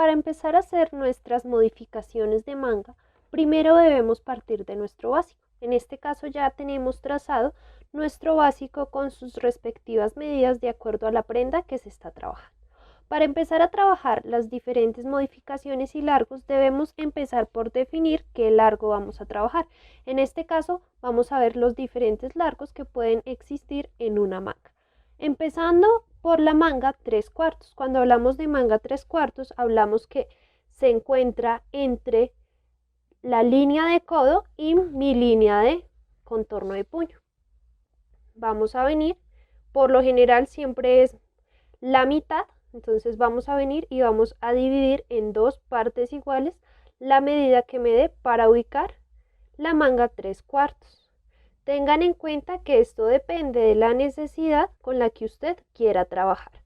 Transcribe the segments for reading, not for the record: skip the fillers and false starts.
Para empezar a hacer nuestras modificaciones de manga, primero debemos partir de nuestro básico. En este caso ya tenemos trazado nuestro básico con sus respectivas medidas de acuerdo a la prenda que se está trabajando. Para empezar a trabajar las diferentes modificaciones y largos, debemos empezar por definir qué largo vamos a trabajar. En este caso, vamos a ver los diferentes largos que pueden existir en una manga. Empezando por la manga 3/4. Cuando hablamos de manga 3/4, hablamos que se encuentra entre la línea de codo y mi línea de contorno de puño. Vamos a venir, por lo general siempre es la mitad, entonces vamos a venir y vamos a dividir en dos partes iguales la medida que me dé para ubicar la manga 3/4. Tengan en cuenta que esto depende de la necesidad con la que usted quiera trabajar.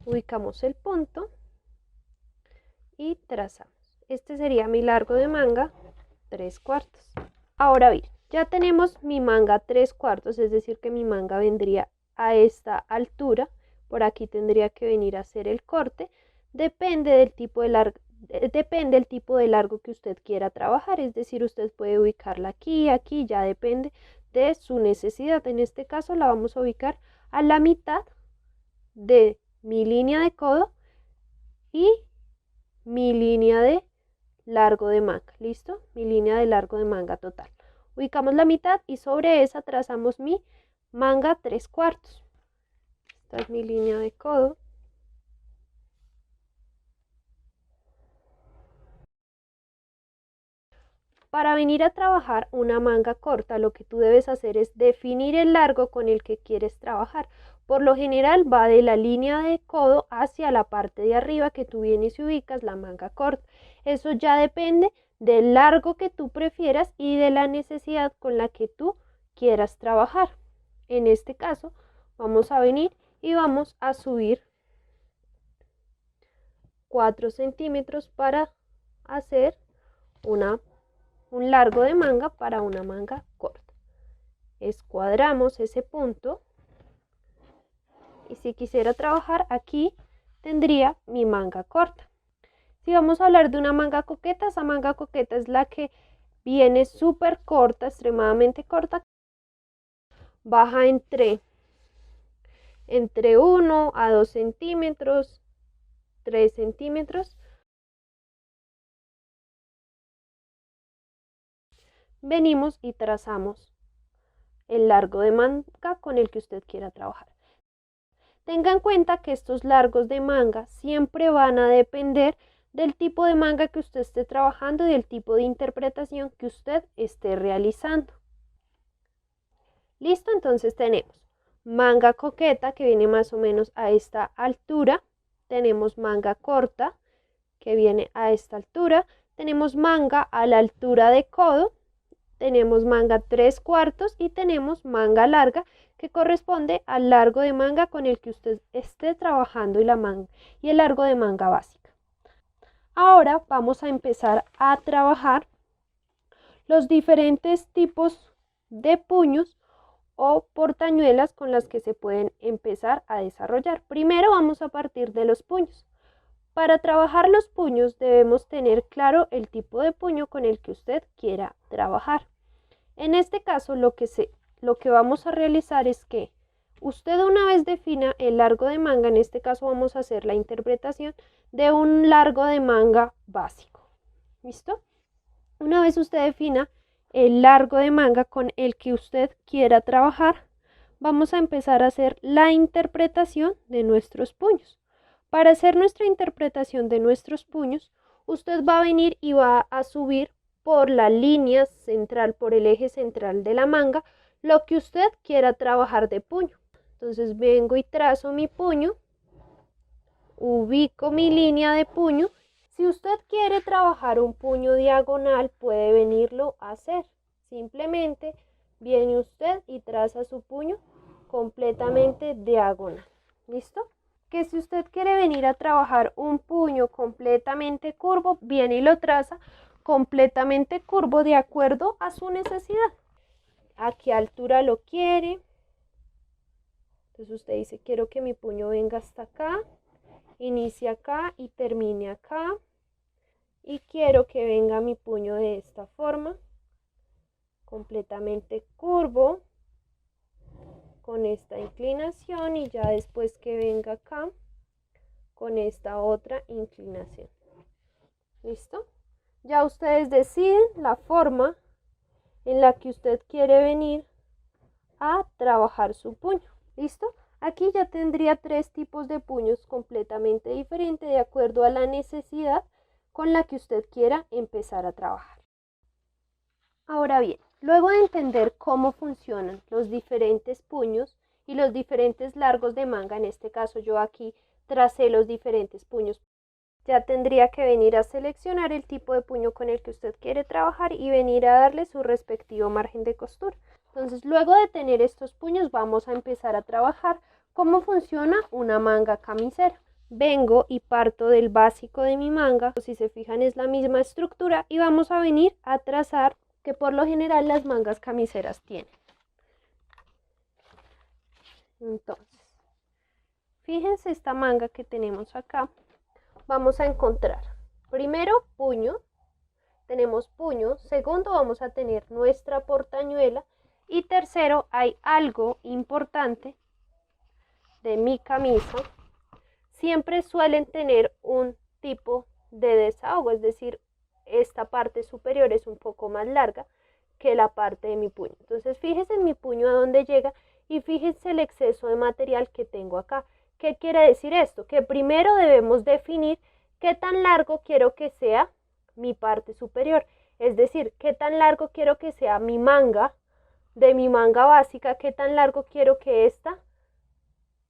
Ubicamos el punto y trazamos. Este sería mi largo de manga 3/4. Ahora bien, ya tenemos mi manga 3/4, es decir que mi manga vendría a esta altura. Por aquí tendría que venir a hacer el corte. Depende del tipo de largo que usted quiera trabajar, es decir, usted puede ubicarla aquí, aquí, ya depende de su necesidad. En este caso la vamos a ubicar a la mitad de mi línea de codo y mi línea de largo de manga. ¿Listo? Mi línea de largo de manga total. Ubicamos la mitad y sobre esa trazamos mi manga 3/4. Esta es mi línea de codo. Para venir a trabajar una manga corta, lo que tú debes hacer es definir el largo con el que quieres trabajar. Por lo general va de la línea de codo hacia la parte de arriba que tú vienes y ubicas la manga corta. Eso ya depende del largo que tú prefieras y de la necesidad con la que tú quieras trabajar. En este caso vamos a venir y vamos a subir 4 centímetros para hacer un largo de manga para una manga corta. Escuadramos ese punto y si quisiera trabajar aquí tendría mi manga corta. Si vamos a hablar de una manga coqueta, esa manga coqueta es la que viene súper corta, extremadamente corta, baja entre 1 a 2 centímetros, 3 centímetros. Venimos y trazamos el largo de manga con el que usted quiera trabajar. Tenga en cuenta que estos largos de manga siempre van a depender del tipo de manga que usted esté trabajando y del tipo de interpretación que usted esté realizando. Listo, entonces tenemos manga coqueta que viene más o menos a esta altura, tenemos manga corta que viene a esta altura, tenemos manga a la altura de codo, tenemos manga 3/4 y tenemos manga larga que corresponde al largo de manga con el que usted esté trabajando y el largo de manga básica. Ahora vamos a empezar a trabajar los diferentes tipos de puños o portañuelas con las que se pueden empezar a desarrollar. Primero vamos a partir de los puños. Para trabajar los puños debemos tener claro el tipo de puño con el que usted quiera trabajar. En este caso lo que vamos a realizar es que usted una vez defina el largo de manga, en este caso vamos a hacer la interpretación de un largo de manga básico. ¿Listo? Una vez usted defina el largo de manga con el que usted quiera trabajar, vamos a empezar a hacer la interpretación de nuestros puños. Para hacer nuestra interpretación de nuestros puños, usted va a venir y va a subir por la línea central, por el eje central de la manga, lo que usted quiera trabajar de puño. Entonces vengo y trazo mi puño, ubico mi línea de puño. Si usted quiere trabajar un puño diagonal, puede venirlo a hacer. Simplemente viene usted y traza su puño completamente diagonal. ¿Listo? Que si usted quiere venir a trabajar un puño completamente curvo, viene y lo traza completamente curvo de acuerdo a su necesidad. ¿A qué altura lo quiere? Entonces usted dice, quiero que mi puño venga hasta acá inicie acá y termine acá. Y quiero que venga mi puño de esta forma, completamente curvo, con esta inclinación, y ya después que venga acá con esta otra inclinación. ¿Listo? Ya ustedes deciden la forma en la que usted quiere venir a trabajar su puño. ¿Listo? Aquí ya tendría 3 tipos de puños completamente diferentes de acuerdo a la necesidad con la que usted quiera empezar a trabajar. Ahora bien, luego de entender cómo funcionan los diferentes puños y los diferentes largos de manga, en este caso yo aquí tracé los diferentes puños, ya tendría que venir a seleccionar el tipo de puño con el que usted quiere trabajar y venir a darle su respectivo margen de costura. Entonces, luego de tener estos puños, vamos a empezar a trabajar cómo funciona una manga camisera. Vengo y parto del básico de mi manga, si se fijan es la misma estructura, y vamos a venir a trazar que por lo general las mangas camiseras tienen. Entonces, fíjense esta manga que tenemos acá. Vamos a encontrar primero puño, tenemos puño, segundo vamos a tener nuestra portañuela y tercero hay algo importante de mi camisa. Siempre suelen tener un tipo de desahogo, es decir, esta parte superior es un poco más larga que la parte de mi puño. Entonces fíjense en mi puño a dónde llega y fíjense el exceso de material que tengo acá. ¿Qué quiere decir esto? Que primero debemos definir qué tan largo quiero que sea mi parte superior, es decir, qué tan largo quiero que sea mi manga, de mi manga básica, qué tan largo quiero que esta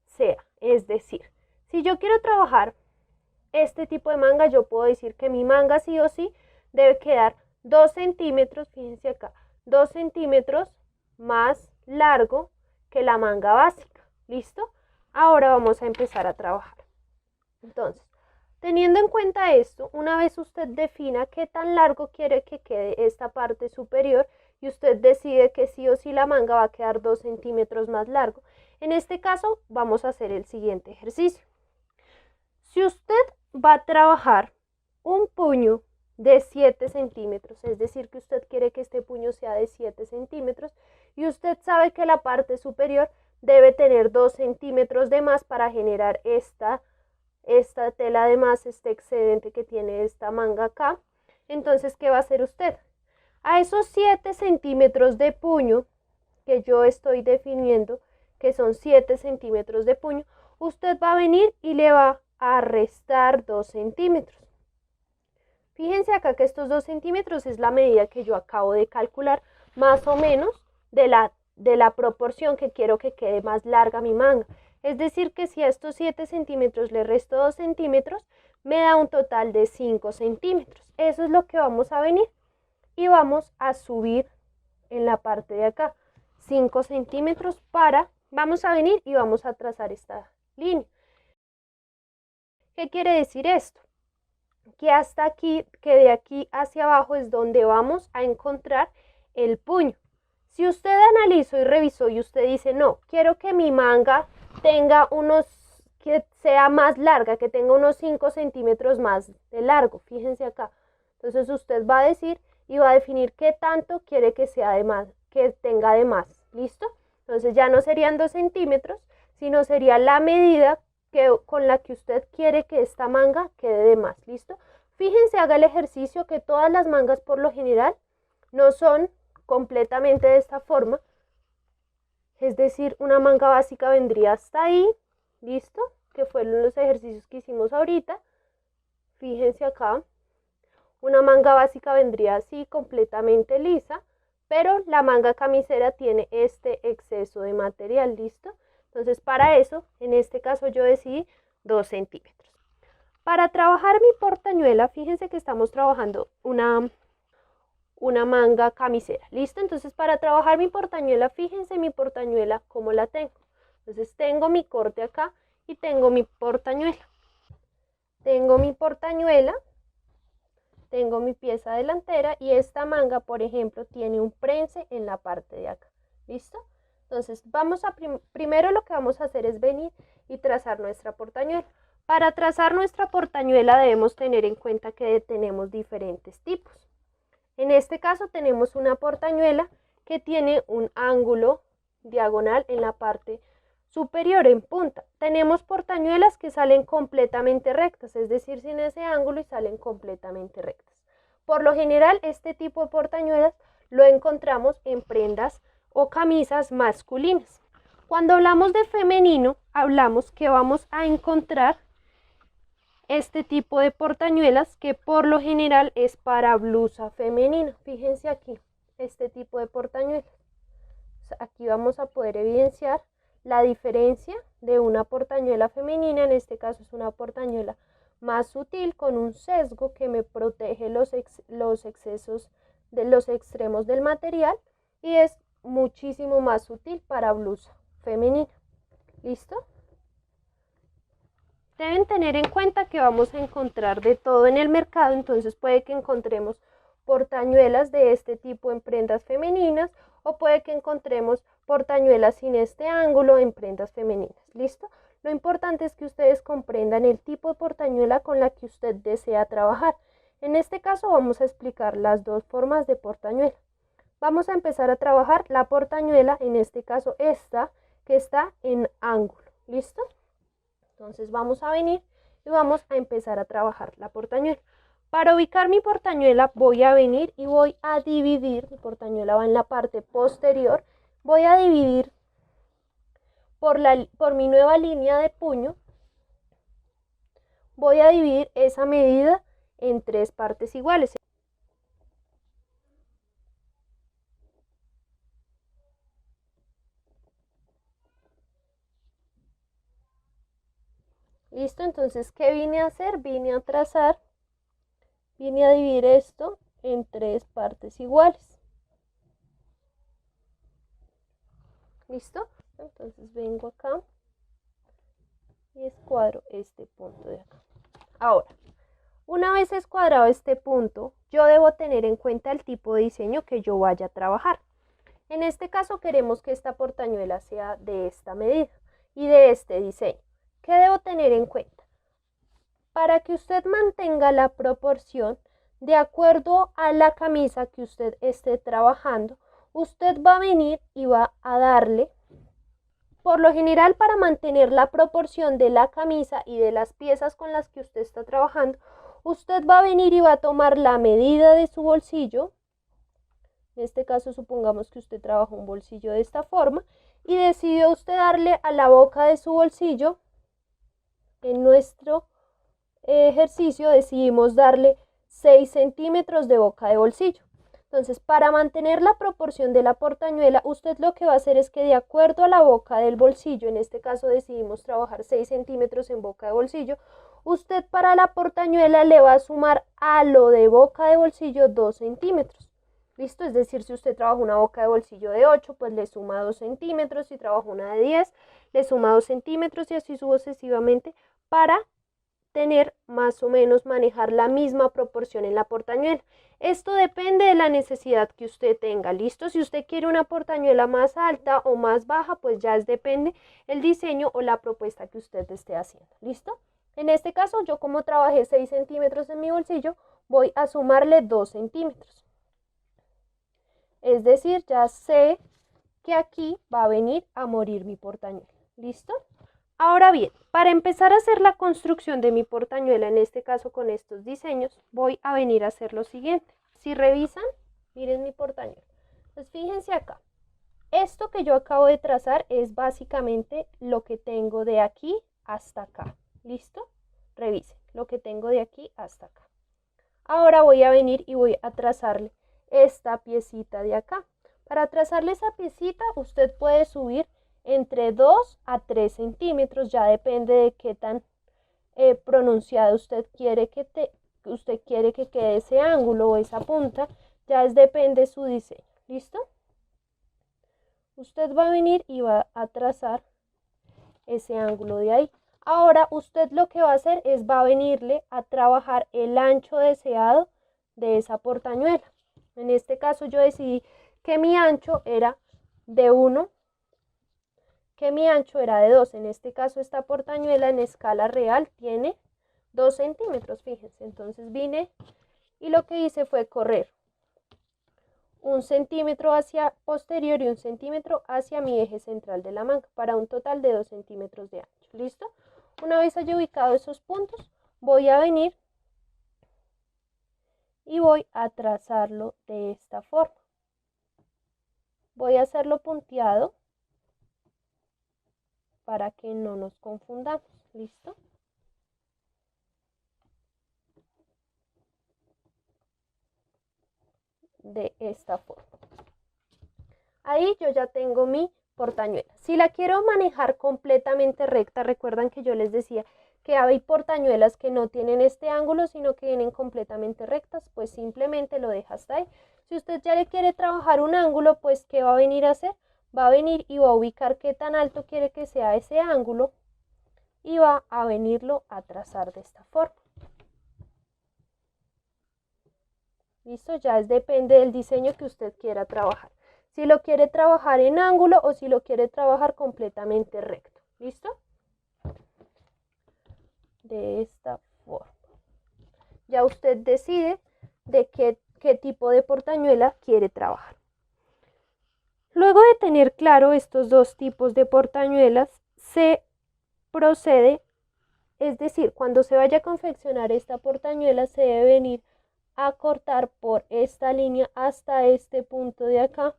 sea. Es decir, si yo quiero trabajar este tipo de manga, yo puedo decir que mi manga sí o sí debe quedar 2 centímetros, fíjense acá, 2 centímetros más largo que la manga básica. ¿Listo? Ahora vamos a empezar a trabajar. Entonces, teniendo en cuenta esto, una vez usted defina qué tan largo quiere que quede esta parte superior y usted decide que sí o sí la manga va a quedar 2 centímetros más largo, en este caso vamos a hacer el siguiente ejercicio. Si usted va a trabajar un puño de 7 centímetros, es decir, que usted quiere que este puño sea de 7 centímetros y usted sabe que la parte superior debe tener 2 centímetros de más para generar esta tela de más, este excedente que tiene esta manga acá. Entonces, ¿qué va a hacer usted? A esos 7 centímetros de puño que yo estoy definiendo, que son 7 centímetros de puño, usted va a venir y le va a restar 2 centímetros. Fíjense acá que estos 2 centímetros es la medida que yo acabo de calcular, más o menos de la proporción que quiero que quede más larga mi manga. Es decir, que si a estos 7 centímetros le resto 2 centímetros, me da un total de 5 centímetros. Eso es lo que vamos a venir y vamos a subir en la parte de acá 5 centímetros vamos a venir y vamos a trazar esta línea. ¿Qué quiere decir esto? Que hasta aquí, que de aquí hacia abajo es donde vamos a encontrar el puño. Si usted analizó y revisó y usted dice, no, quiero que mi manga tenga que sea más larga, que tenga unos 5 centímetros más de largo, fíjense acá. Entonces usted va a decir y va a definir qué tanto quiere que sea de más, que tenga de más, ¿listo? Entonces ya no serían 2 centímetros, sino sería la medida con la que usted quiere que esta manga quede de más, ¿listo? Fíjense, haga el ejercicio que todas las mangas por lo general no son completamente de esta forma, es decir, una manga básica vendría hasta ahí, ¿listo? Que fueron los ejercicios que hicimos ahorita. Fíjense acá, una manga básica vendría así, completamente lisa, pero la manga camisera tiene este exceso de material, ¿listo? Entonces, para eso, en este caso yo decidí 2 centímetros. Para trabajar mi portañuela, fíjense que estamos trabajando una manga camisera, ¿listo? Entonces, para trabajar mi portañuela, fíjense mi portañuela cómo la tengo. Entonces, tengo mi corte acá y tengo mi portañuela. Tengo mi portañuela, tengo mi pieza delantera y esta manga, por ejemplo, tiene un prense en la parte de acá, ¿listo? Entonces, primero lo que vamos a hacer es venir y trazar nuestra portañuela. Para trazar nuestra portañuela debemos tener en cuenta que tenemos diferentes tipos. En este caso tenemos una portañuela que tiene un ángulo diagonal en la parte superior, en punta. Tenemos portañuelas que salen completamente rectas, es decir, sin ese ángulo y salen completamente rectas. Por lo general, este tipo de portañuelas lo encontramos en prendas o camisas masculinas. Cuando hablamos de femenino, hablamos que vamos a encontrar este tipo de portañuelas que por lo general es para blusa femenina. Fíjense aquí, este tipo de portañuelas. Aquí vamos a poder evidenciar la diferencia de una portañuela femenina. En este caso es una portañuela más sutil con un sesgo que me protege los excesos de los extremos del material y es muchísimo más sutil para blusa femenina. ¿Listo? Deben tener en cuenta que vamos a encontrar de todo en el mercado, entonces puede que encontremos portañuelas de este tipo en prendas femeninas o puede que encontremos portañuelas sin este ángulo en prendas femeninas. ¿Listo? Lo importante es que ustedes comprendan el tipo de portañuela con la que usted desea trabajar. En este caso vamos a explicar las dos formas de portañuela. Vamos a empezar a trabajar la portañuela, en este caso esta, que está en ángulo. ¿Listo? Entonces vamos a venir y vamos a empezar a trabajar la portañuela. Para ubicar mi portañuela voy a venir y voy a dividir, mi portañuela va en la parte posterior, voy a dividir por mi nueva línea de puño, voy a dividir esa medida en 3 partes iguales. Listo, entonces, ¿qué vine a hacer? Vine a trazar, vine a dividir esto en 3 partes iguales. ¿Listo? Entonces vengo acá y escuadro este punto de acá. Ahora, una vez escuadrado este punto, yo debo tener en cuenta el tipo de diseño que yo vaya a trabajar. En este caso queremos que esta portañuela sea de esta medida y de este diseño. ¿Qué debo tener en cuenta? Para que usted mantenga la proporción de acuerdo a la camisa que usted esté trabajando, usted va a venir y va a darle, por lo general para mantener la proporción de la camisa y de las piezas con las que usted está trabajando, usted va a venir y va a tomar la medida de su bolsillo. En este caso supongamos que usted trabaja un bolsillo de esta forma y decidió usted darle a la boca de su bolsillo. En nuestro ejercicio decidimos darle 6 centímetros de boca de bolsillo. Entonces, para mantener la proporción de la portañuela, usted lo que va a hacer es que de acuerdo a la boca del bolsillo, en este caso decidimos trabajar 6 centímetros en boca de bolsillo, usted para la portañuela le va a sumar a lo de boca de bolsillo 2 centímetros. ¿Listo? Es decir, si usted trabaja una boca de bolsillo de 8, pues le suma 2 centímetros. Si trabaja una de 10, le suma 2 centímetros y así sucesivamente para tener más o menos manejar la misma proporción en la portañuela. Esto depende de la necesidad que usted tenga. ¿Listo? Si usted quiere una portañuela más alta o más baja, pues ya depende el diseño o la propuesta que usted esté haciendo. ¿Listo? En este caso, yo como trabajé 6 centímetros en mi bolsillo, voy a sumarle 2 centímetros. Es decir, ya sé que aquí va a venir a morir mi portañuela. ¿Listo? Ahora bien, para empezar a hacer la construcción de mi portañuela, en este caso con estos diseños, voy a venir a hacer lo siguiente. Si revisan, miren mi portañuela. Pues fíjense acá. Esto que yo acabo de trazar es básicamente lo que tengo de aquí hasta acá. ¿Listo? Revisen lo que tengo de aquí hasta acá. Ahora voy a venir y voy a trazarle esta piecita de acá. Para trazarle esa piecita, usted puede subir entre 2 a 3 centímetros, ya depende de qué tan pronunciado usted quiere que quede ese ángulo o esa punta, ya depende de su diseño. ¿Listo? Usted va a venir y va a trazar ese ángulo de ahí. Ahora usted lo que va a hacer es va a venirle a trabajar el ancho deseado de esa portañuela. En este caso yo decidí que mi ancho era de 1 que mi ancho era de 2. En este caso esta portañuela en escala real tiene 2 centímetros, fíjense. Entonces vine y lo que hice fue correr 1 centímetro hacia posterior y 1 centímetro hacia mi eje central de la manga, para un total de 2 centímetros de ancho. ¿Listo? Una vez haya ubicado esos puntos, voy a venir y voy a trazarlo de esta forma. Voy a hacerlo punteado para que no nos confundamos. ¿Listo? De esta forma. Ahí yo ya tengo mi portañuela. Si la quiero manejar completamente recta, recuerdan que yo les decía que hay portañuelas que no tienen este ángulo, sino que vienen completamente rectas, pues simplemente lo deja hasta ahí. Si usted ya le quiere trabajar un ángulo, pues ¿qué va a venir a hacer? Va a venir y va a ubicar qué tan alto quiere que sea ese ángulo y va a venirlo a trazar de esta forma. ¿Listo? Ya depende del diseño que usted quiera trabajar. Si lo quiere trabajar en ángulo o si lo quiere trabajar completamente recto. ¿Listo? De esta forma. Ya usted decide de qué tipo de portañuela quiere trabajar. Luego de tener claro estos dos tipos de portañuelas, se procede, es decir, cuando se vaya a confeccionar esta portañuela, se debe venir a cortar por esta línea hasta este punto de acá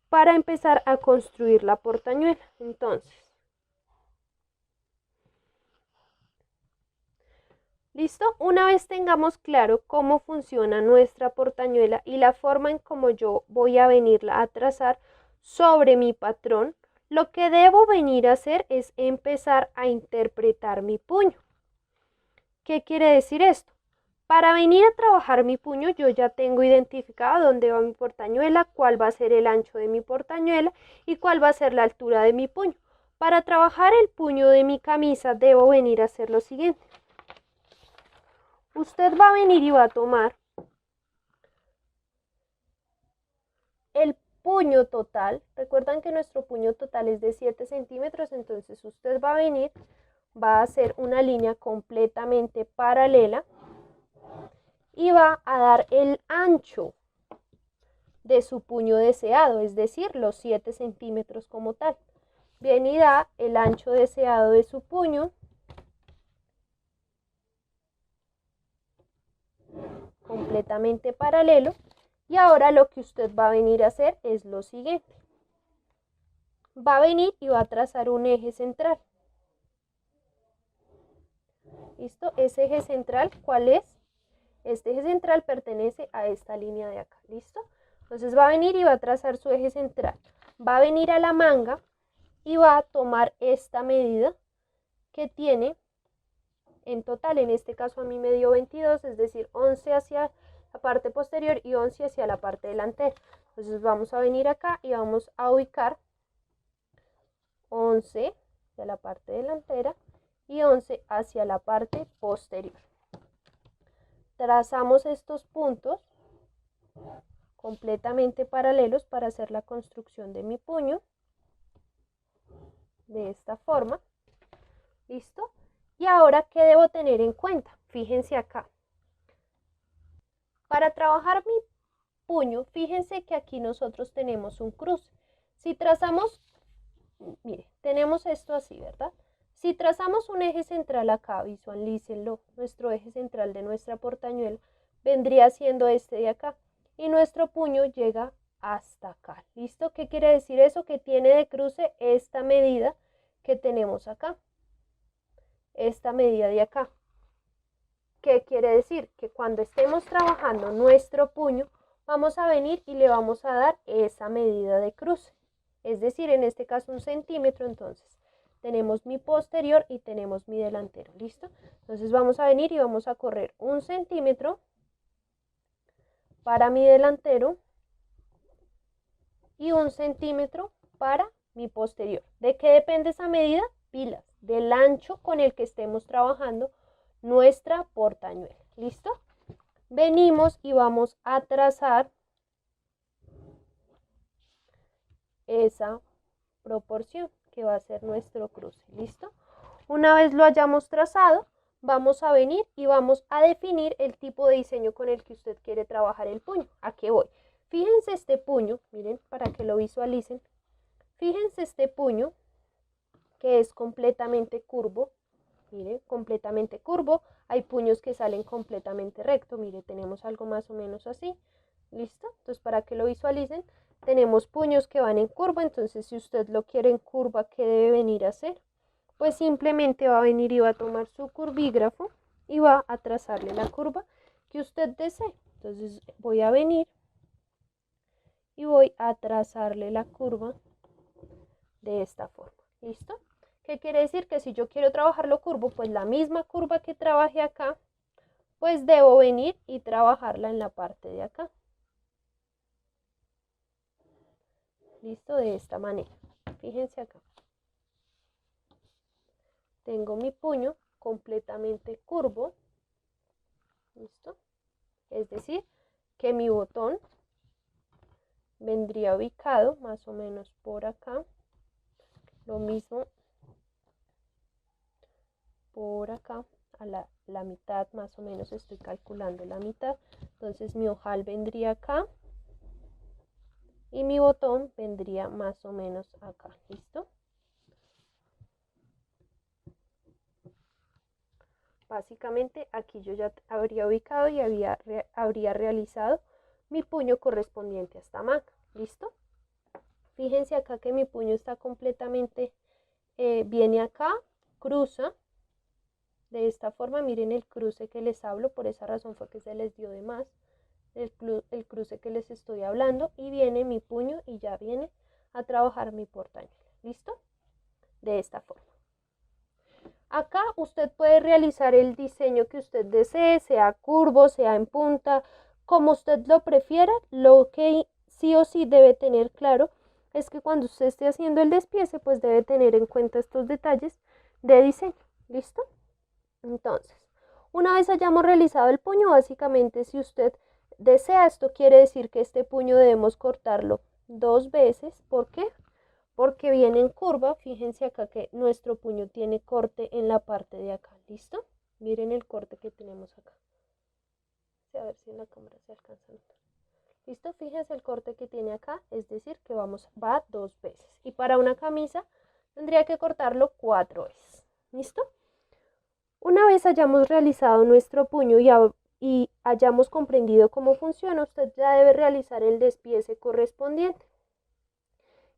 para empezar a construir la portañuela. Entonces, ¿listo? Una vez tengamos claro cómo funciona nuestra portañuela y la forma en cómo yo voy a venirla a trazar sobre mi patrón, lo que debo venir a hacer es empezar a interpretar mi puño. ¿Qué quiere decir esto? Para venir a trabajar mi puño, yo ya tengo identificado dónde va mi portañuela, cuál va a ser el ancho de mi portañuela y cuál va a ser la altura de mi puño. Para trabajar el puño de mi camisa, debo venir a hacer lo siguiente. Usted va a venir y va a tomar el puño total. Recuerdan que nuestro puño total es de 7 centímetros, entonces usted va a venir, va a hacer una línea completamente paralela y va a dar el ancho de su puño deseado, es decir, los 7 centímetros como tal. Bien, y da el ancho deseado de su puño completamente paralelo. Y ahora lo que usted va a venir a hacer es lo siguiente. Va a venir y va a trazar un eje central. ¿Listo? Ese eje central, ¿cuál es? Este eje central pertenece a esta línea de acá. ¿Listo? Entonces va a venir y va a trazar su eje central. Va a venir a la manga y va a tomar esta medida que tiene en total. En este caso a mí me dio 22, es decir, 11 hacia la parte posterior y 11 hacia la parte delantera. Entonces vamos a venir acá y vamos a ubicar 11 hacia la parte delantera y 11 hacia la parte posterior. Trazamos estos puntos completamente paralelos para hacer la construcción de mi puño de esta forma. ¿Listo? Y ahora, ¿qué debo tener en cuenta? Fíjense acá. Para trabajar mi puño, fíjense que aquí nosotros tenemos un cruce. Si trazamos, mire, tenemos esto así, ¿verdad? Si trazamos un eje central acá, visualícenlo, nuestro eje central de nuestra portañuela vendría siendo este de acá y nuestro puño llega hasta acá. ¿Listo? ¿Qué quiere decir eso? Que tiene de cruce esta medida que tenemos acá, esta medida de acá. ¿Qué quiere decir? Que cuando estemos trabajando nuestro puño, vamos a venir y le vamos a dar esa medida de cruce. Es decir, en este caso 1 centímetro, entonces tenemos mi posterior y tenemos mi delantero. ¿Listo? Entonces vamos a venir y vamos a correr 1 centímetro para mi delantero y 1 centímetro para mi posterior. ¿De qué depende esa medida? Pilas, del ancho con el que estemos trabajando nuestra portañuela. ¿Listo? Venimos y vamos a trazar esa proporción, que va a ser nuestro cruce. ¿Listo? Una vez lo hayamos trazado, vamos a venir y vamos a definir el tipo de diseño con el que usted quiere trabajar el puño. ¿A qué voy? Fíjense este puño, miren, para que lo visualicen. Fíjense este puño que es completamente curvo. Mire, completamente curvo. Hay puños que salen completamente recto. Mire, tenemos algo más o menos así. ¿Listo? Entonces, para que lo visualicen, tenemos puños que van en curva. Entonces, si usted lo quiere en curva, ¿qué debe venir a hacer? Pues simplemente va a venir y va a tomar su curvígrafo y va a trazarle la curva que usted desee. Entonces, voy a venir y voy a trazarle la curva de esta forma. ¿Listo? ¿Qué quiere decir? Que si yo quiero trabajarlo curvo, pues la misma curva que trabajé acá, pues debo venir y trabajarla en la parte de acá. ¿Listo? De esta manera. Fíjense acá. Tengo mi puño completamente curvo. ¿Listo? Es decir, que mi botón vendría ubicado más o menos por acá. Lo mismo por acá, a la mitad más o menos, estoy calculando la mitad. Entonces mi ojal vendría acá y mi botón vendría más o menos acá. ¿Listo? Básicamente aquí yo ya habría ubicado y habría realizado mi puño correspondiente a esta manga. ¿Listo? Fíjense acá que mi puño está completamente, viene acá, cruza de esta forma. Miren el cruce que les hablo, por esa razón fue que se les dio de más el cruce que les estoy hablando, y viene mi puño y ya viene a trabajar mi portañuelo. ¿Listo? De esta forma. Acá usted puede realizar el diseño que usted desee, sea curvo, sea en punta, como usted lo prefiera. Lo que sí o sí debe tener claro es que cuando usted esté haciendo el despiece, pues debe tener en cuenta estos detalles de diseño. ¿Listo? Entonces, una vez hayamos realizado el puño, básicamente si usted desea, esto quiere decir que este puño debemos cortarlo 2 veces. ¿Por qué? Porque viene en curva. Fíjense acá que nuestro puño tiene corte en la parte de acá. ¿Listo? Miren el corte que tenemos acá. A ver si en la cámara se alcanza a notar. ¿Listo? Fíjense el corte que tiene acá, es decir, que va 2 veces. Y para una camisa tendría que cortarlo 4 veces. ¿Listo? Una vez hayamos realizado nuestro puño y hayamos comprendido cómo funciona, usted ya debe realizar el despiece correspondiente.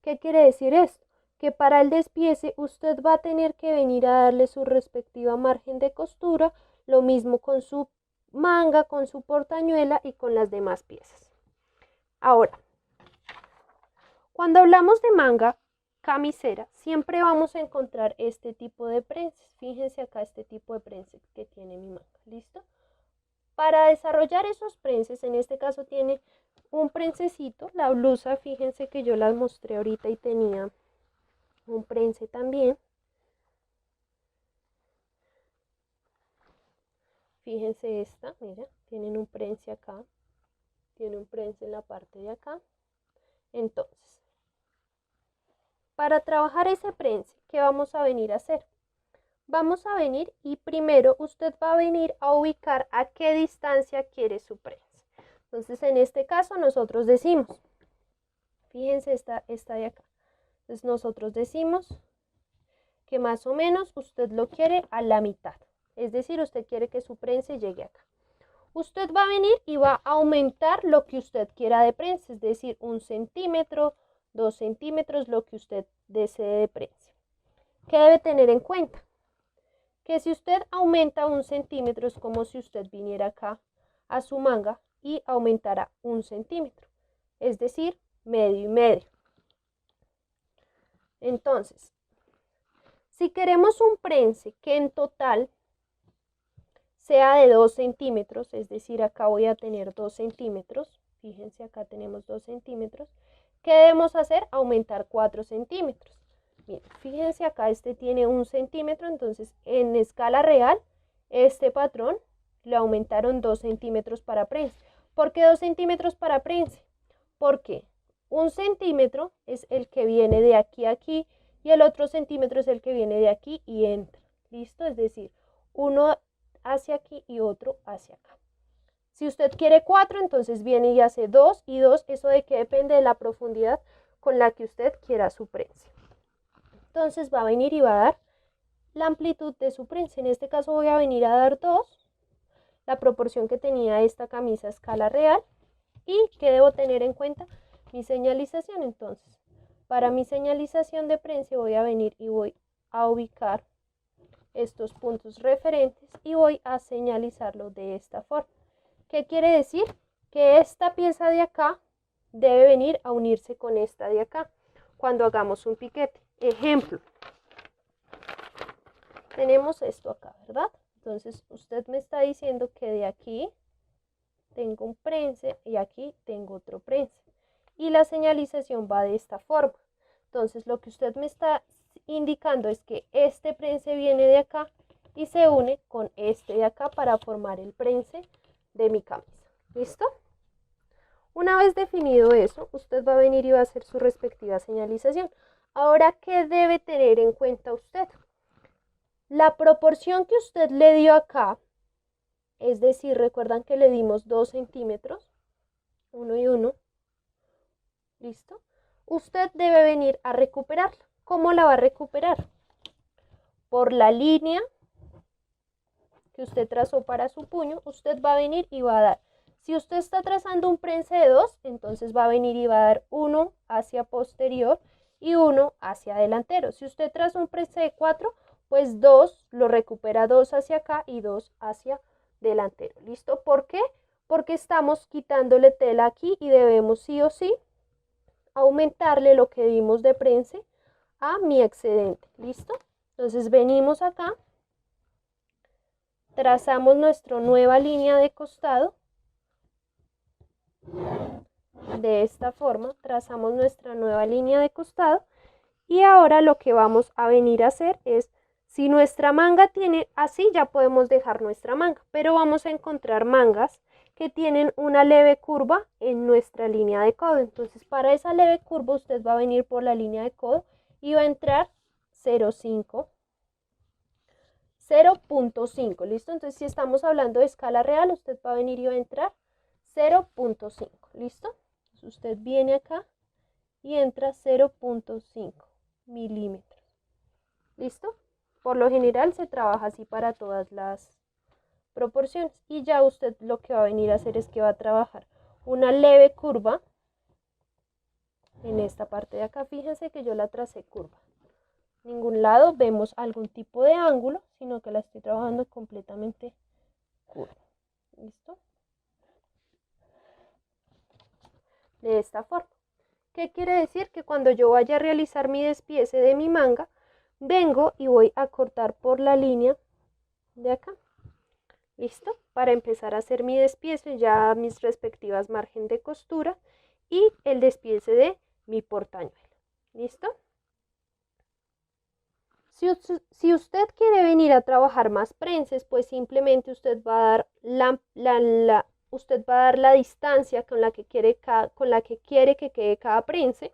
¿Qué quiere decir esto? Que para el despiece usted va a tener que venir a darle su respectiva margen de costura, lo mismo con su manga, con su portañuela y con las demás piezas. Ahora, cuando hablamos de manga camisera, siempre vamos a encontrar este tipo de prenses. Fíjense acá este tipo de prenses que tiene mi manga. ¿Listo? Para desarrollar esos prenses, en este caso tiene un prensecito. La blusa, fíjense que yo las mostré ahorita y tenía un prense también. Fíjense esta, mira, tienen un prense acá, tiene un prense en la parte de acá. Entonces, para trabajar ese prense, ¿qué vamos a venir a hacer? Vamos a venir y primero usted va a venir a ubicar a qué distancia quiere su prense. Entonces, en este caso nosotros decimos, fíjense esta de acá. Entonces, nosotros decimos que más o menos usted lo quiere a la mitad. Es decir, usted quiere que su prense llegue acá. Usted va a venir y va a aumentar lo que usted quiera de prensa, es decir, 1 centímetro, 2 centímetros, lo que usted desee de prensa. ¿Qué debe tener en cuenta? Que si usted aumenta 1 centímetro, es como si usted viniera acá a su manga y aumentara 1 centímetro, es decir, medio y medio. Entonces, si queremos un prense que en total sea de 2 centímetros, es decir, acá voy a tener 2 centímetros, fíjense acá tenemos 2 centímetros, ¿qué debemos hacer? Aumentar 4 centímetros. Miren, fíjense acá este tiene 1 centímetro, entonces en escala real, este patrón le aumentaron 2 centímetros para prense. ¿Por qué 2 centímetros para prense? Porque 1 centímetro es el que viene de aquí a aquí y el otro centímetro es el que viene de aquí y entra. ¿Listo? Es decir, uno hacia aquí y otro hacia acá. Si usted quiere 4, entonces viene y hace 2 y 2. ¿Eso de qué depende? De la profundidad con la que usted quiera su prensa. Entonces va a venir y va a dar la amplitud de su prensa. En este caso voy a venir a dar 2, la proporción que tenía esta camisa a escala real. ¿Y qué debo tener en cuenta? Mi señalización. Entonces, para mi señalización de prensa voy a venir y voy a ubicar estos puntos referentes y voy a señalizarlo de esta forma. ¿Qué quiere decir? Que esta pieza de acá debe venir a unirse con esta de acá cuando hagamos un piquete. Ejemplo, tenemos esto acá, ¿verdad? Entonces usted me está diciendo que de aquí tengo un prense y aquí tengo otro prense. Y la señalización va de esta forma. Entonces lo que usted me está indicando es que este prense viene de acá y se une con este de acá para formar el prense de mi camisa. ¿Listo? Una vez definido eso, usted va a venir y va a hacer su respectiva señalización. Ahora, ¿qué debe tener en cuenta usted? La proporción que usted le dio acá, es decir, recuerdan que le dimos 2 centímetros, 1 y 1, ¿listo? Usted debe venir a recuperarla. ¿Cómo la va a recuperar? Por la línea que usted trazó para su puño, usted va a venir y va a dar. Si usted está trazando un prense de 2, entonces va a venir y va a dar 1 hacia posterior y 1 hacia delantero. Si usted traza un prense de 4, pues 2 lo recupera 2 hacia acá y 2 hacia delantero. ¿Listo? ¿Por qué? Porque estamos quitándole tela aquí y debemos sí o sí aumentarle lo que dimos de prense a mi excedente. ¿Listo? Entonces venimos acá, trazamos nuestra nueva línea de costado. De esta forma trazamos nuestra nueva línea de costado y ahora lo que vamos a venir a hacer es, si nuestra manga tiene así, ya podemos dejar nuestra manga, pero vamos a encontrar mangas que tienen una leve curva en nuestra línea de codo. Entonces para esa leve curva usted va a venir por la línea de codo y va a entrar 0,5, 0.5, ¿listo? Entonces si estamos hablando de escala real, usted va a venir y va a entrar 0.5, ¿listo? Entonces usted viene acá y entra 0.5 milímetros, ¿listo? Por lo general se trabaja así para todas las proporciones y ya usted lo que va a venir a hacer es que va a trabajar una leve curva en esta parte de acá. Fíjense que yo la tracé curva. En ningún lado vemos algún tipo de ángulo, sino que la estoy trabajando completamente curva, ¿listo? De esta forma. ¿Qué quiere decir? Que cuando yo vaya a realizar mi despiece de mi manga, vengo y voy a cortar por la línea de acá. ¿Listo? Para empezar a hacer mi despiece, ya mis respectivas margen de costura y el despiece de mi portañuelo. ¿Listo? Si usted quiere venir a trabajar más prenses, pues simplemente usted va a dar usted va a dar la distancia con la que quiere que quede cada prense.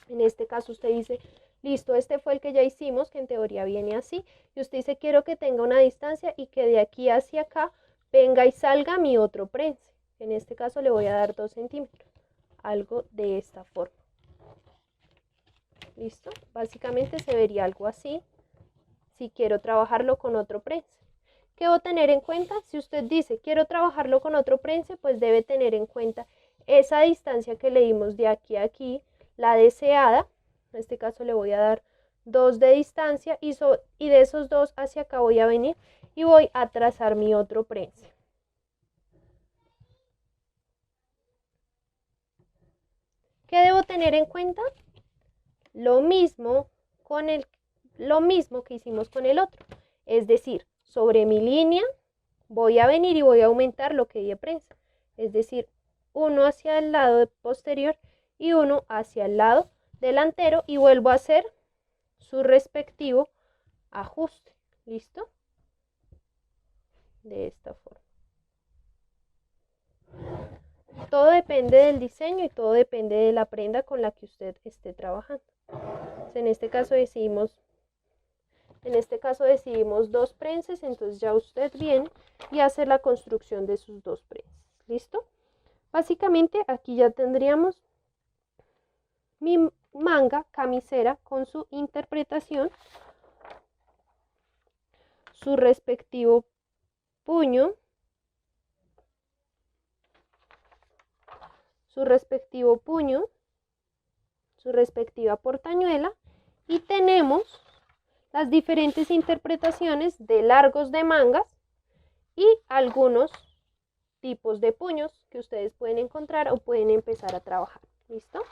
En este caso usted dice, listo, este fue el que ya hicimos, que en teoría viene así. Y usted dice, quiero que tenga una distancia y que de aquí hacia acá venga y salga mi otro prense. En este caso le voy a dar 2 centímetros. Algo de esta forma. ¿Listo? Básicamente se vería algo así si quiero trabajarlo con otro prense. ¿Qué debo tener en cuenta? Si usted dice, quiero trabajarlo con otro prense, pues debe tener en cuenta esa distancia que le dimos de aquí a aquí, la deseada. En este caso le voy a dar 2 de distancia y de esos 2 hacia acá voy a venir y voy a trazar mi otro prense. ¿Qué debo tener en cuenta? Lo mismo que hicimos con el otro. Es decir, sobre mi línea voy a venir y voy a aumentar lo que di de prensa. Es decir, uno hacia el lado posterior y uno hacia el lado delantero y vuelvo a hacer su respectivo ajuste. ¿Listo? De esta forma. Todo depende del diseño y todo depende de la prenda con la que usted esté trabajando. En este caso decidimos 2 prenses, entonces ya usted viene y hace la construcción de sus 2 prenses. ¿Listo? Básicamente aquí ya tendríamos mi manga camisera con su interpretación, su respectivo puño, su respectiva portañuela, y tenemos las diferentes interpretaciones de largos de mangas y algunos tipos de puños que ustedes pueden encontrar o pueden empezar a trabajar. ¿Listo?